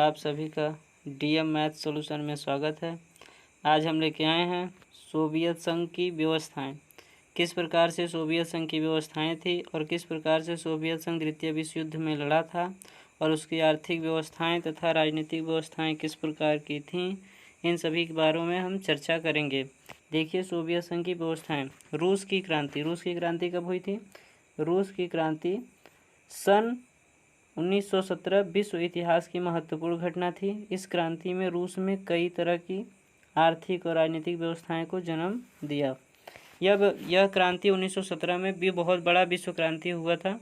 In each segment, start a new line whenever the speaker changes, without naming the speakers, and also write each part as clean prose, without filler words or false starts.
आप सभी का डीएम मैथ सॉल्यूशन में स्वागत है। आज हम लेके आए हैं सोवियत संघ की व्यवस्थाएं। किस प्रकार से सोवियत संघ की व्यवस्थाएं थी और किस प्रकार से सोवियत संघ द्वितीय विश्व युद्ध में लड़ा था और उसकी आर्थिक व्यवस्थाएं तथा राजनीतिक व्यवस्थाएं किस प्रकार की थीं, इन सभी के बारे में हम चर्चा करेंगे। देखिए, सोवियत संघ की व्यवस्थाएं। रूस की क्रांति कब हुई थी? रूस की क्रांति सन 1917 विश्व इतिहास की महत्वपूर्ण घटना थी। इस क्रांति में रूस में कई तरह की आर्थिक और राजनीतिक व्यवस्थाएं को जन्म दिया। यह क्रांति 1917 में भी बहुत बड़ा विश्व क्रांति हुआ था।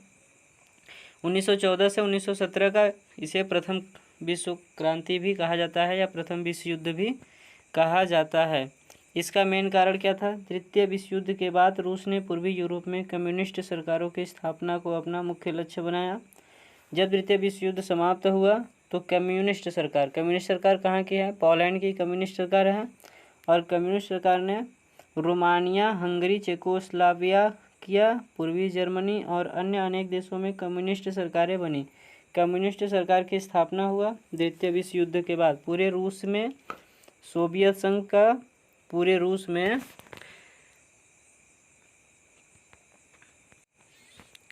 1914 से 1917 का इसे प्रथम विश्व क्रांति भी कहा जाता है या प्रथम विश्व युद्ध भी कहा जाता है। इसका मेन कारण क्या था? तृतीय विश्व युद्ध के बाद रूस ने पूर्वी यूरोप में कम्युनिस्ट सरकारों की स्थापना को अपना मुख्य लक्ष्य बनाया। जब द्वितीय विश्व युद्ध समाप्त हुआ तो कम्युनिस्ट सरकार कहाँ की है? पोलैंड की कम्युनिस्ट सरकार है। और कम्युनिस्ट सरकार ने रोमानिया, हंगरी, चेकोस्लोवाकिया, पूर्वी जर्मनी और अन्य अनेक देशों में कम्युनिस्ट सरकारें बनी। कम्युनिस्ट सरकार की स्थापना हुआ द्वितीय विश्व युद्ध के बाद। पूरे रूस में सोवियत संघ का पूरे रूस में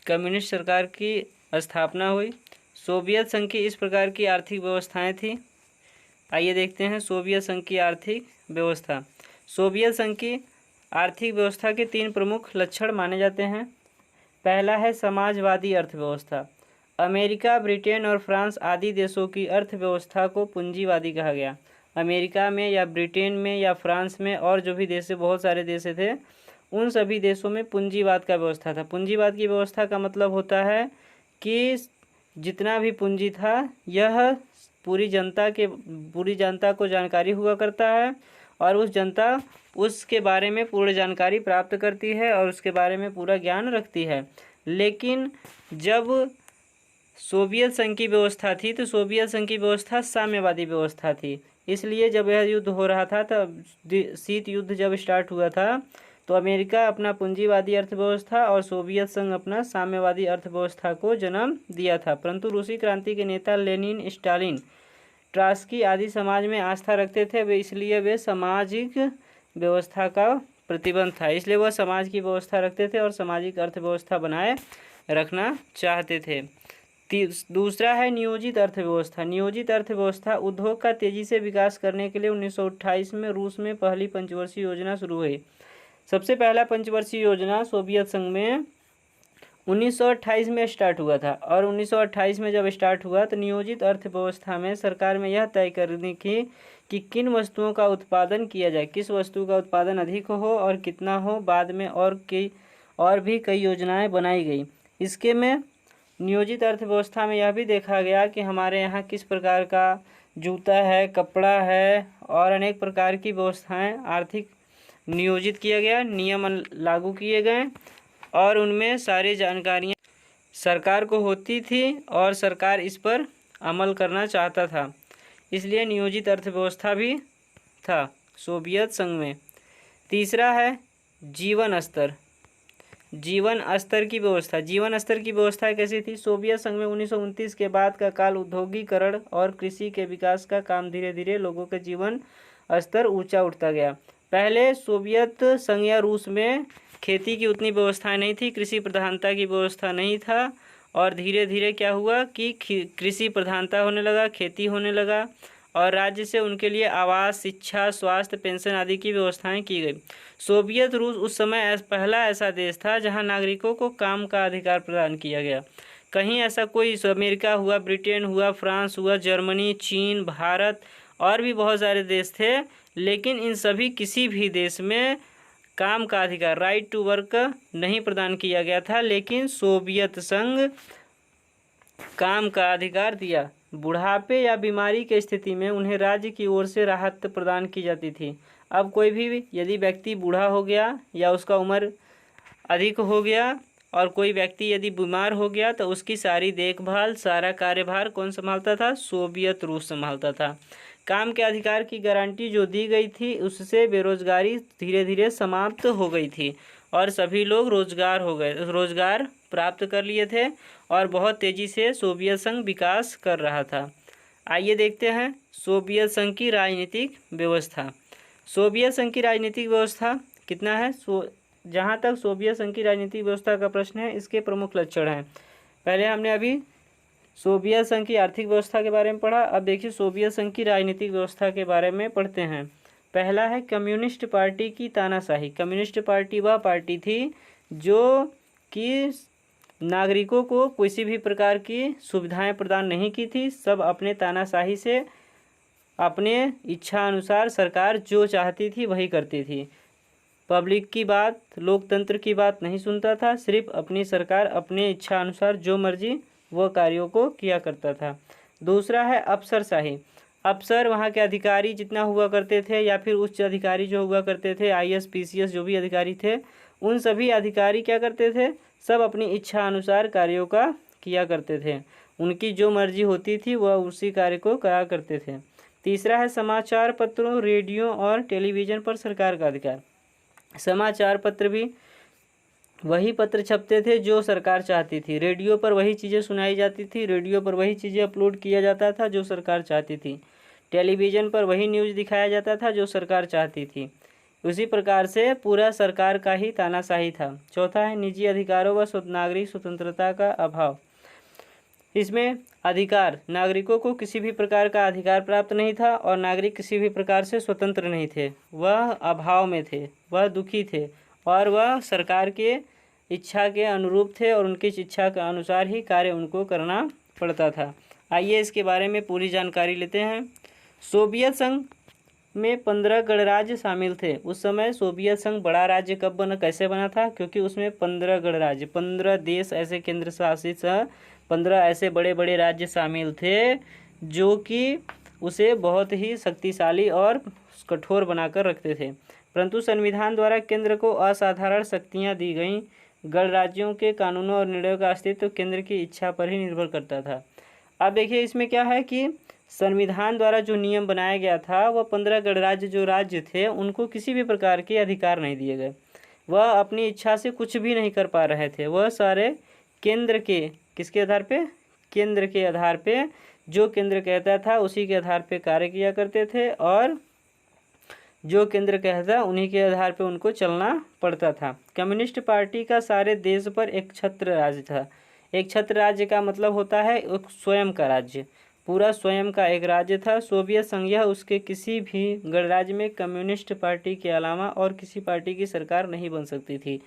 कम्युनिस्ट सरकार की स्थापना हुई। सोवियत संघ की इस प्रकार की आर्थिक व्यवस्थाएं थी। आइए देखते हैं सोवियत संघ की आर्थिक व्यवस्था। सोवियत संघ की आर्थिक व्यवस्था के 3 प्रमुख लक्षण माने जाते हैं। पहला है समाजवादी अर्थव्यवस्था। अमेरिका, ब्रिटेन और फ्रांस आदि देशों की अर्थव्यवस्था को पूंजीवादी कहा गया। अमेरिका में या ब्रिटेन में या फ्रांस में और जो भी देश, बहुत सारे देश थे, उन सभी देशों में पूंजीवाद का व्यवस्था था। पूंजीवाद की व्यवस्था का मतलब होता है कि जितना भी पूंजी था यह पूरी जनता को जानकारी हुआ करता है और उस जनता उसके बारे में पूर्ण जानकारी प्राप्त करती है और उसके बारे में पूरा ज्ञान रखती है। लेकिन जब सोवियत संघ की व्यवस्था थी तो सोवियत संघ की व्यवस्था साम्यवादी व्यवस्था थी। इसलिए जब यह युद्ध हो रहा था, तब शीत युद्ध जब स्टार्ट हुआ था, तो अमेरिका अपना पूंजीवादी अर्थव्यवस्था और सोवियत संघ अपना साम्यवादी अर्थव्यवस्था को जन्म दिया था। परंतु रूसी क्रांति के नेता लेनिन, स्टालिन, ट्रास्की आदि समाज में आस्था रखते थे। इसलिए वे सामाजिक व्यवस्था का प्रतिबंध था, इसलिए वह समाज की व्यवस्था रखते थे और सामाजिक अर्थव्यवस्था बनाए रखना चाहते थे। दूसरा है नियोजित अर्थव्यवस्था। नियोजित अर्थव्यवस्था उद्योग का तेजी से विकास करने के लिए 1928 में रूस में पहली पंचवर्षीय योजना शुरू हुई। सबसे पहला पंचवर्षीय योजना सोवियत संघ में 1928 में स्टार्ट हुआ था। और 1928 में जब स्टार्ट हुआ तो नियोजित अर्थव्यवस्था में सरकार में यह तय करने की कि किन वस्तुओं का उत्पादन किया जाए, किस वस्तु का उत्पादन अधिक हो और कितना हो। बाद में और भी कई योजनाएं बनाई गई। इसके में नियोजित अर्थव्यवस्था में यह भी देखा गया कि हमारे यहाँ किस प्रकार का जूता है, कपड़ा है और अनेक प्रकार की व्यवस्थाएं आर्थिक नियोजित किया गया, नियम लागू किए गए और उनमें सारी जानकारियाँ सरकार को होती थी और सरकार इस पर अमल करना चाहता था। इसलिए नियोजित अर्थव्यवस्था भी था सोवियत संघ में। तीसरा है जीवन स्तर की व्यवस्था। जीवन स्तर की व्यवस्था कैसी थी? सोवियत संघ में 1929 के बाद का काल औद्योगिकरण और कृषि के विकास का काम धीरे धीरे लोगों के जीवन स्तर ऊंचा उठता गया। पहले सोवियत संघ या रूस में खेती की उतनी व्यवस्था नहीं थी, कृषि प्रधानता की व्यवस्था नहीं था और धीरे धीरे क्या हुआ कि कृषि प्रधानता होने लगा, खेती होने लगा और राज्य से उनके लिए आवास, शिक्षा, स्वास्थ्य, पेंशन आदि की व्यवस्थाएं की गई। सोवियत रूस उस समय पहला ऐसा देश था जहां नागरिकों को काम का अधिकार प्रदान किया गया। कहीं ऐसा कोई, अमेरिका हुआ, ब्रिटेन हुआ, फ्रांस हुआ, जर्मनी, चीन, भारत और भी बहुत सारे देश थे, लेकिन इन सभी किसी भी देश में काम का अधिकार, राइट टू वर्क, नहीं प्रदान किया गया था। लेकिन सोवियत संघ काम का अधिकार दिया। बुढ़ापे या बीमारी की स्थिति में उन्हें राज्य की ओर से राहत प्रदान की जाती थी। अब कोई भी यदि व्यक्ति बूढ़ा हो गया या उसका उम्र अधिक हो गया और कोई व्यक्ति यदि बीमार हो गया तो उसकी सारी देखभाल, सारा कार्यभार कौन संभालता था? सोवियत रूस संभालता था। काम के अधिकार की गारंटी जो दी गई थी उससे बेरोजगारी धीरे धीरे समाप्त हो गई थी और सभी लोग रोजगार प्राप्त कर लिए थे और बहुत तेज़ी से सोवियत संघ विकास कर रहा था। आइए देखते हैं सोवियत संघ की राजनीतिक व्यवस्था। सोवियत संघ की राजनीतिक व्यवस्था कितना है? जहाँ तक सोवियत संघ की राजनीतिक व्यवस्था का प्रश्न है, इसके प्रमुख लक्षण हैं। पहले हमने अभी सोवियत संघ की आर्थिक व्यवस्था के बारे में पढ़ा। अब देखिए सोवियत संघ की राजनीतिक व्यवस्था के बारे में पढ़ते हैं। पहला है कम्युनिस्ट पार्टी की तानाशाही। कम्युनिस्ट पार्टी वह पार्टी थी जो कि नागरिकों को किसी भी प्रकार की सुविधाएं प्रदान नहीं की थी। सब अपने तानाशाही से अपने इच्छा अनुसार सरकार जो चाहती थी वही करती थी। पब्लिक की बात, लोकतंत्र की बात नहीं सुनता था। सिर्फ अपनी सरकार अपने इच्छा अनुसार जो मर्जी वह कार्यों को किया करता था। दूसरा है अफसरशाही। अफसर वहाँ के अधिकारी जितना हुआ करते थे या फिर उच्च अधिकारी जो हुआ करते थे, IAS PCS जो भी अधिकारी थे, उन सभी अधिकारी क्या करते थे? सब अपनी इच्छा अनुसार कार्यों का किया करते थे। उनकी जो मर्जी होती थी वह उसी कार्य को करा करते थे। तीसरा है समाचार पत्रों, रेडियो और टेलीविज़न पर सरकार का अधिकार। समाचार पत्र भी वही पत्र छपते थे जो सरकार चाहती थी। रेडियो पर वही चीज़ें सुनाई जाती थी, रेडियो पर वही चीज़ें अपलोड किया जाता था जो सरकार चाहती थी। टेलीविज़न पर वही न्यूज़ दिखाया जाता था जो सरकार चाहती थी। उसी प्रकार से पूरा सरकार का ही तानाशाही था। चौथा है निजी अधिकारों व नागरिक स्वतंत्रता का अभाव। इसमें अधिकार, नागरिकों को किसी भी प्रकार का अधिकार प्राप्त नहीं था और नागरिक किसी भी प्रकार से स्वतंत्र नहीं थे। वह अभाव में थे, वह दुखी थे और वह सरकार के इच्छा के अनुरूप थे और उनकी इच्छा के अनुसार ही कार्य उनको करना पड़ता था। आइए इसके बारे में पूरी जानकारी लेते हैं। सोवियत संघ में 15 गणराज्य शामिल थे। उस समय सोवियत संघ बड़ा राज्य कब बना, कैसे बना था? क्योंकि उसमें 15 गणराज्य, 15 देश ऐसे केंद्र शासित 15 ऐसे बड़े बड़े राज्य शामिल थे जो कि उसे बहुत ही शक्तिशाली और कठोर बनाकर रखते थे। परंतु संविधान द्वारा केंद्र को असाधारण शक्तियाँ दी गईं। गणराज्यों के कानूनों और निर्णयों का अस्तित्व केंद्र की इच्छा पर ही निर्भर करता था। अब देखिए इसमें क्या है कि संविधान द्वारा जो नियम बनाया गया था वह 15 गणराज्य जो राज्य थे उनको किसी भी प्रकार के अधिकार नहीं दिए गए। वह अपनी इच्छा से कुछ भी नहीं कर पा रहे थे। वह सारे केंद्र के, किसके आधार पे? केंद्र के आधार पे, जो केंद्र कहता था उसी के आधार पे कार्य किया करते थे और जो केंद्र कहता उन्हीं के आधार पे उनको चलना पड़ता था। कम्युनिस्ट पार्टी का सारे देश पर एक छत्र राज्य था। एक छत्र राज्य का मतलब होता है एक स्वयं का राज्य, पूरा स्वयं का एक राज्य था। सोवियत संघ यह उसके किसी भी गणराज्य में कम्युनिस्ट पार्टी के अलावा और किसी पार्टी की सरकार नहीं बन सकती थी।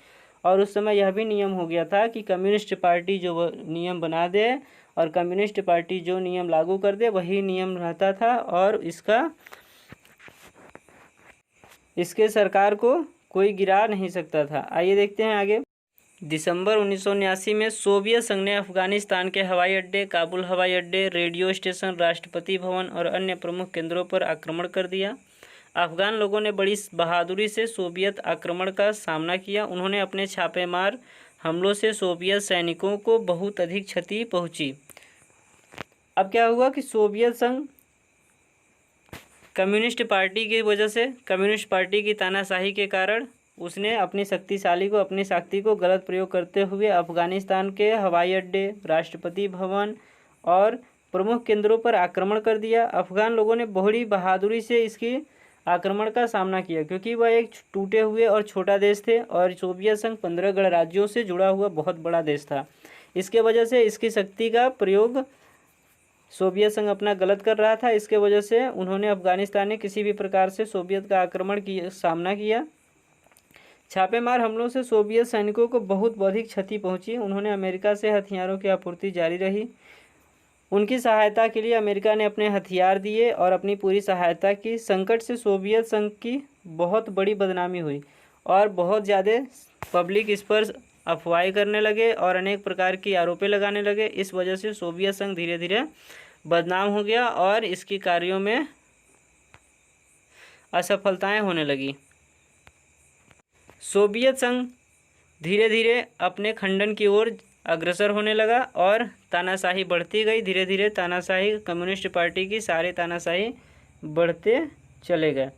और उस समय यह भी नियम हो गया था कि कम्युनिस्ट पार्टी जो नियम बना दे और कम्युनिस्ट पार्टी जो नियम लागू कर दे वही नियम रहता था और इसके सरकार को कोई गिरा नहीं सकता था। आइए देखते हैं आगे। दिसंबर 1979 में सोवियत संघ ने अफगानिस्तान के हवाई अड्डे, काबुल हवाई अड्डे, रेडियो स्टेशन, राष्ट्रपति भवन और अन्य प्रमुख केंद्रों पर आक्रमण कर दिया। अफगान लोगों ने बड़ी बहादुरी से सोवियत आक्रमण का सामना किया। उन्होंने अपने छापेमार हमलों से सोवियत सैनिकों को बहुत अधिक क्षति पहुंची। अब क्या हुआ कि सोवियत संघ कम्युनिस्ट पार्टी की वजह से, कम्युनिस्ट पार्टी की तानाशाही के कारण उसने अपनी शक्ति को गलत प्रयोग करते हुए अफगानिस्तान के हवाई अड्डे, राष्ट्रपति भवन और प्रमुख केंद्रों पर आक्रमण कर दिया। अफगान लोगों ने बड़ी बहादुरी से इसकी आक्रमण का सामना किया क्योंकि वह एक टूटे हुए और छोटा देश थे और सोवियत संघ 15 गणराज्यों से जुड़ा हुआ बहुत बड़ा देश था। इसके वजह से इसकी शक्ति का प्रयोग सोवियत संघ अपना गलत कर रहा था। इसके वजह से उन्होंने अफगानिस्तान में किसी भी प्रकार से सोवियत का आक्रमण की सामना किया। छापेमार हमलों से सोवियत सैनिकों को बहुत अधिक क्षति पहुंची। उन्होंने अमेरिका से हथियारों की आपूर्ति जारी रही। उनकी सहायता के लिए अमेरिका ने अपने हथियार दिए और अपनी पूरी सहायता की। संकट से सोवियत संघ की बहुत बड़ी बदनामी हुई और बहुत ज़्यादा पब्लिक इस पर अफवाहें करने लगे और अनेक प्रकार की आरोपें लगाने लगे। इस वजह से सोवियत संघ धीरे धीरे बदनाम हो गया और इसकी कार्यों में असफलताएं होने लगी। सोवियत संघ धीरे धीरे अपने खंडन की ओर अग्रसर होने लगा और तानाशाही बढ़ती गई। धीरे धीरे तानाशाही, कम्युनिस्ट पार्टी की सारे तानाशाही बढ़ते चले गए।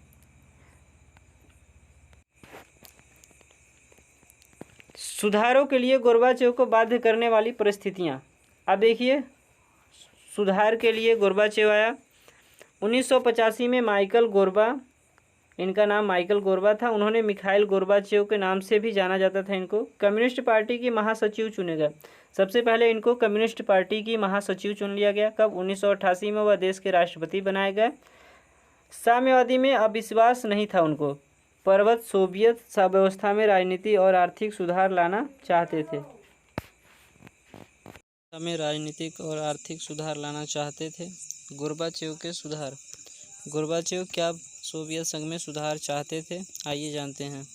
सुधारों के लिए गोर्बाचेव को बाध्य करने वाली परिस्थितियां। अब देखिए सुधार के लिए गोर्बाचेव आया। 1985 में माइकल गोर्बा, इनका नाम माइकल गोर्बा था, उन्होंने मिखाइल गोर्बाचेव के नाम से भी जाना जाता था इनको, कम्युनिस्ट पार्टी की महासचिव चुने गए। सबसे पहले इनको कम्युनिस्ट पार्टी की महासचिव चुन लिया गया। कब? 1988 में वह देश के राष्ट्रपति बनाए गए। साम्यवादी में अविश्वास नहीं था उनको। पर्वत सोवियत व्यवस्था में राजनीति और आर्थिक सुधार लाना चाहते थे। में राजनीतिक और आर्थिक सुधार लाना चाहते थे। गोर्बाचेव के सुधार। गोर्बाचेव क्या सोवियत संघ में सुधार चाहते थे? आइए जानते हैं।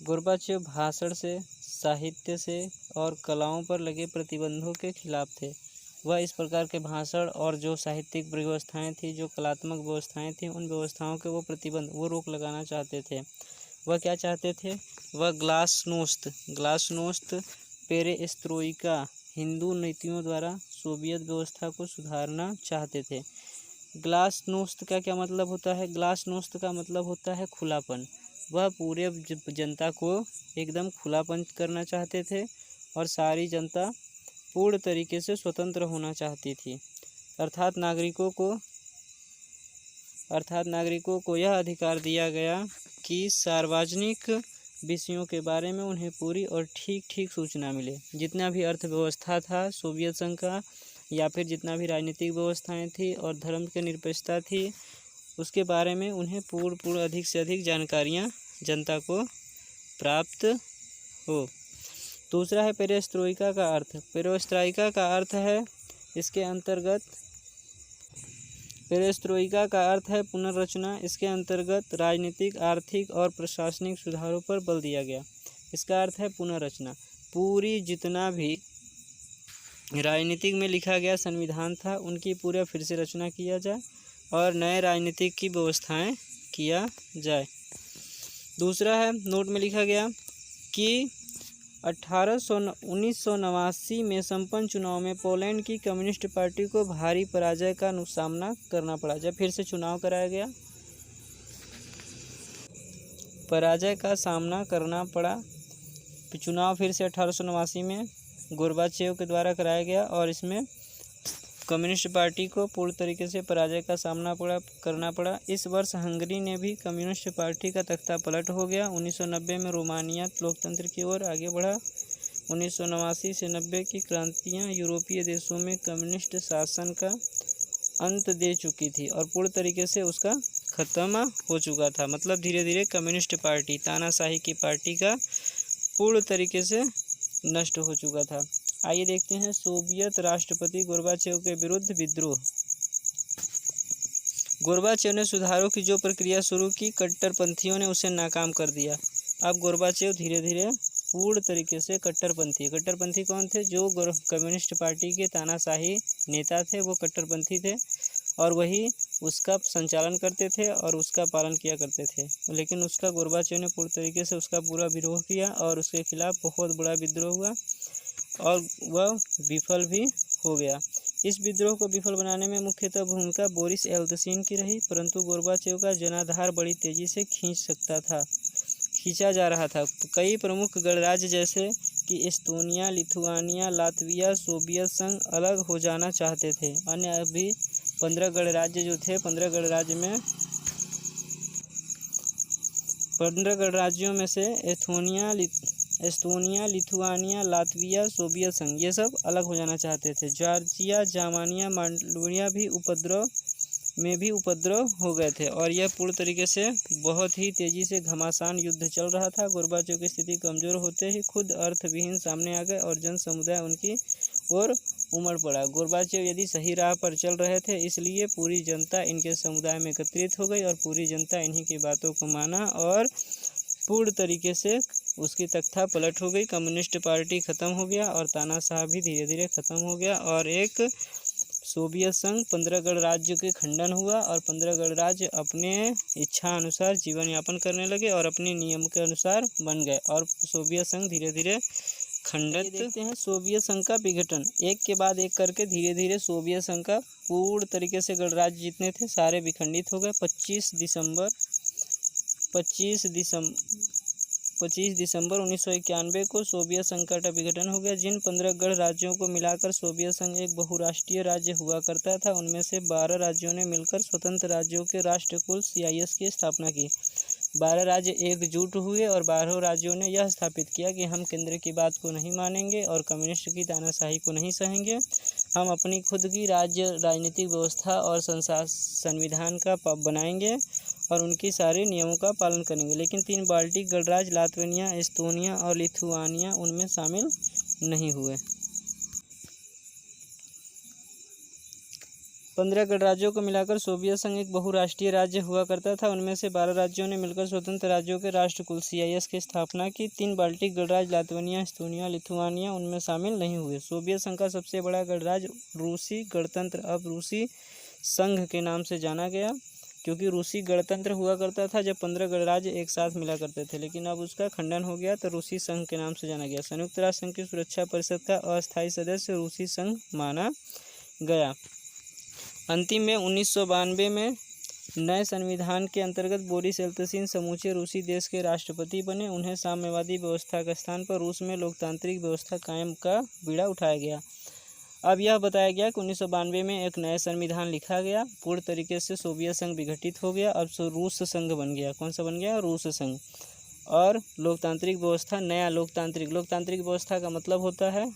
गोर्बाचेव भाषण से, साहित्य से और कलाओं पर लगे प्रतिबंधों के खिलाफ थे। वह इस प्रकार के भाषण और जो साहित्यिक व्यवस्थाएं थी, जो कलात्मक व्यवस्थाएं थी, उन व्यवस्थाओं के वो प्रतिबंध, वो रोक लगाना चाहते थे। वह क्या चाहते थे? वह ग्लासनोस्त पेरेस्त्रोइका हिंदू नीतियों द्वारा सोवियत व्यवस्था को सुधारना चाहते थे। ग्लासनोस्त का क्या मतलब होता है? ग्लासनोस्त का मतलब होता है खुलापन। वह पूरे जनता को एकदम खुलापन करना चाहते थे और सारी जनता पूर्ण तरीके से स्वतंत्र होना चाहती थी। अर्थात नागरिकों को यह अधिकार दिया गया कि सार्वजनिक विषयों के बारे में उन्हें पूरी और ठीक सूचना मिले। जितना भी अर्थव्यवस्था था सोवियत संघ का, या फिर जितना भी राजनीतिक व्यवस्थाएं थी और धर्म की निरपेक्षता थी, उसके बारे में उन्हें पूर्ण अधिक से अधिक जानकारियां जनता को प्राप्त हो। दूसरा है पेरेस्त्रोइका का अर्थ। पेरेस्त्रोइका का अर्थ है, इसके अंतर्गत पेरेस्त्रोइका का अर्थ है पुनर्रचना। इसके अंतर्गत राजनीतिक, आर्थिक और प्रशासनिक सुधारों पर बल दिया गया। इसका अर्थ है पुनर्रचना। पूरी जितना भी राजनीतिक में लिखा गया संविधान था, उनकी पूरा फिर से रचना किया जाए और नए राजनीतिक की व्यवस्थाएं किया जाए। दूसरा है, नोट में लिखा गया कि 1989 में संपन्न चुनाव में पोलैंड की कम्युनिस्ट पार्टी को भारी पराजय का सामना करना पड़ा। जब फिर से चुनाव कराया गया, पराजय का सामना करना पड़ा। चुनाव फिर से 1889 में गोर्बाचेव के द्वारा कराया गया और इसमें कम्युनिस्ट पार्टी को पूर्ण तरीके से पराजय का सामना करना पड़ा। इस वर्ष हंगरी ने भी कम्युनिस्ट पार्टी का तख्ता पलट हो गया। 1990 में रोमानिया लोकतंत्र की ओर आगे बढ़ा। 1989 से 90 की क्रांतियां यूरोपीय देशों में कम्युनिस्ट शासन का अंत दे चुकी थी और पूर्ण तरीके से उसका खत्म हो चुका था। मतलब धीरे धीरे कम्युनिस्ट पार्टी, तानाशाही की पार्टी का पूर्ण तरीके से नष्ट हो चुका था। आइए देखते हैं सोवियत राष्ट्रपति गोर्बाचेव के विरुद्ध विद्रोह। गोर्बाचेव ने सुधारों की जो प्रक्रिया शुरू की, कट्टरपंथियों ने उसे नाकाम कर दिया। अब गोर्बाचेव धीरे धीरे पूर्ण तरीके से कट्टरपंथी कौन थे? जो कम्युनिस्ट पार्टी के तानाशाही नेता थे, वो कट्टरपंथी थे और वही उसका संचालन करते थे और उसका पालन किया करते थे। लेकिन उसका गोर्बाचेव ने पूर्ण तरीके से उसका पूरा विरोध किया और उसके खिलाफ बहुत बड़ा विद्रोह हुआ और वह विफल भी हो गया। इस विद्रोह को विफल बनाने में मुख्यतः भूमिका बोरिस येल्त्सिन की रही, परंतु गोर्बाचेव का जनाधार बड़ी तेजी से खींचा जा रहा था। कई प्रमुख गणराज्य जैसे कि एस्तोनिया, लिथुआनिया, लातविया सोवियत संघ अलग हो जाना चाहते थे। अन्य अभी 15 गणराज्य जो थे, 15 गणराज्यों में से एस्तोनिया, लिथुआनिया, लातविया, सोवियत संघ, ये सब अलग हो जाना चाहते थे। जॉर्जिया, जार्मनिया, माल्डोविया भी उपद्रव हो गए थे और यह पूर्ण तरीके से बहुत ही तेजी से घमासान युद्ध चल रहा था। गोर्बाचेव की स्थिति कमजोर होते ही खुद अर्थविहीन सामने आ गए और जन समुदाय उनकी ओर उमड़ पड़ा। गोर्बाचेव यदि सही राह पर चल रहे थे, इसलिए पूरी जनता इनके समुदाय में एकत्रित हो गई और पूरी जनता इन्हीं की बातों को माना और पूर्ण तरीके से उसकी तख्ता पलट हो गई। कम्युनिस्ट पार्टी खत्म हो गया और तानाशाह भी धीरे धीरे खत्म हो गया और एक सोवियत संघ 15 गणराज्य के खंडन हुआ और 15 गणराज्य अपने इच्छा अनुसार जीवन यापन करने लगे और अपने नियम के अनुसार बन गए और सोवियत संघ धीरे धीरे खंडित। देखते हैं सोवियत संघ का विघटन। एक के बाद एक करके धीरे धीरे सोवियत संघ का पूर्ण तरीके से गणराज्य जितने थे सारे विखंडित हो गए। 25 25 दिसंबर 1991 को सोवियत संघ का विघटन हो गया। जिन 15 गढ़ राज्यों को मिलाकर सोवियत संघ एक बहुराष्ट्रीय राज्य हुआ करता था, उनमें से 12 राज्यों ने मिलकर स्वतंत्र राज्यों के राष्ट्रकुल CIS की स्थापना की। 12 राज्य एकजुट हुए और 12 राज्यों ने यह स्थापित किया कि हम केंद्र की बात को नहीं मानेंगे और कम्युनिस्ट की तानाशाही को नहीं सहेंगे। हम अपनी खुद की राज्य राजनीतिक व्यवस्था और संविधान का बनाएंगे और उनकी सारे नियमों का पालन करेंगे। लेकिन 3 बाल्टिक गणराज्य लात्विया, एस्तोनिया और लिथुआनिया उनमें शामिल नहीं हुए। 15 गणराज्यों को मिलाकर सोवियत संघ एक बहुराष्ट्रीय राज्य हुआ करता था। उनमें से 12 राज्यों ने मिलकर स्वतंत्र राज्यों के राष्ट्रकुल CIS की स्थापना की। 3 बाल्टिक गणराज्य लात्विया, एस्तोनिया, लिथुआनिया उनमें शामिल नहीं हुए। सोवियत संघ का सबसे बड़ा गणराज्य रूसी गणतंत्र अब रूसी संघ के नाम से जाना गया, क्योंकि रूसी गणतंत्र हुआ करता था जब 15 गणराज्य एक साथ मिला करते थे, लेकिन अब उसका खंडन हो गया तो रूसी संघ के नाम से जाना गया। संयुक्त राष्ट्र संघ की सुरक्षा परिषद का अस्थायी सदस्य रूसी संघ माना गया। अंतिम में 1992 में नए संविधान के अंतर्गत बोरिस येल्त्सिन समूचे रूसी देश के राष्ट्रपति बने। उन्हें साम्यवादी व्यवस्था के स्थान पर रूस में लोकतांत्रिक व्यवस्था कायम का बीड़ा उठाया गया। अब यह बताया गया कि 1992 में एक नया संविधान लिखा गया, पूर्ण तरीके से सोवियत संघ विघटित हो गया, अब रूस संघ बन गया। कौन सा बन गया? रूस संघ। और लोकतांत्रिक व्यवस्था, नया लोकतांत्रिक व्यवस्था का मतलब होता है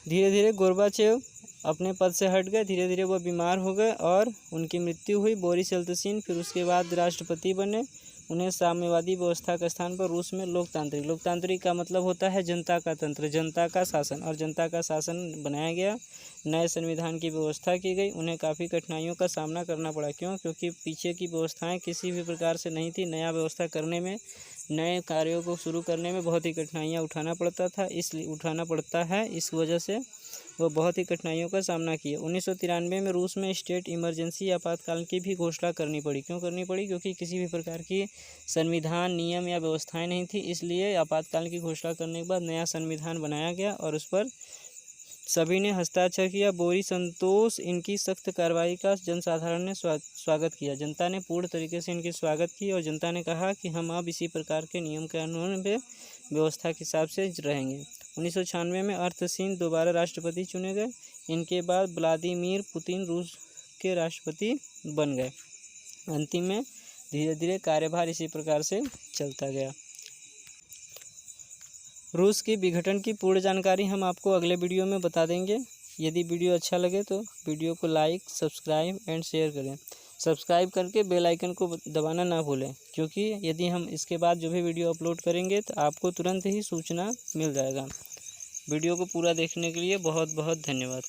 धीरे धीरे गोर्बाचेव अपने पद से हट गए, धीरे धीरे वह बीमार हो गए और उनकी मृत्यु हुई। बोरिस येल्त्सिन फिर उसके बाद राष्ट्रपति बने। उन्हें साम्यवादी व्यवस्था के स्थान पर रूस में लोकतांत्रिक का मतलब होता है जनता का तंत्र, जनता का शासन, और जनता का शासन बनाया गया। नए संविधान की व्यवस्था की गई। उन्हें काफ़ी कठिनाइयों का सामना करना पड़ा। क्यों? क्योंकि पीछे की व्यवस्थाएं किसी भी प्रकार से नहीं थी। नया व्यवस्था करने में, नए कार्यों को शुरू करने में बहुत ही कठिनाइयाँ उठाना पड़ता है। इस वजह से वो बहुत ही कठिनाइयों का सामना किए। 1993 में रूस में स्टेट इमरजेंसी आपातकाल की भी घोषणा करनी पड़ी। क्यों करनी पड़ी? क्योंकि किसी भी प्रकार की संविधान, नियम या व्यवस्थाएं नहीं थी, इसलिए आपातकाल की घोषणा करने के बाद नया संविधान बनाया गया और उस पर सभी ने हस्ताक्षर किया। बोरिस संतोष इनकी सख्त कार्रवाई का जनसाधारण ने स्वागत किया। जनता ने पूर्ण तरीके से इनकी स्वागत की और जनता ने कहा कि हम अब इसी प्रकार के नियम के कानून पे व्यवस्था के हिसाब से रहेंगे। 1996 में अर्तसिन दोबारा राष्ट्रपति चुने गए। इनके बाद व्लादिमीर पुतिन रूस के राष्ट्रपति बन गए। अंतिम में धीरे धीरे कार्यभार इसी प्रकार से चलता गया। रूस की विघटन की पूर्ण जानकारी हम आपको अगले वीडियो में बता देंगे। यदि वीडियो अच्छा लगे तो वीडियो को लाइक, सब्सक्राइब एंड शेयर करें। सब्सक्राइब करके बेल आइकन को दबाना ना भूलें, क्योंकि यदि हम इसके बाद जो भी वीडियो अपलोड करेंगे तो आपको तुरंत ही सूचना मिल जाएगा। वीडियो को पूरा देखने के लिए बहुत बहुत धन्यवाद।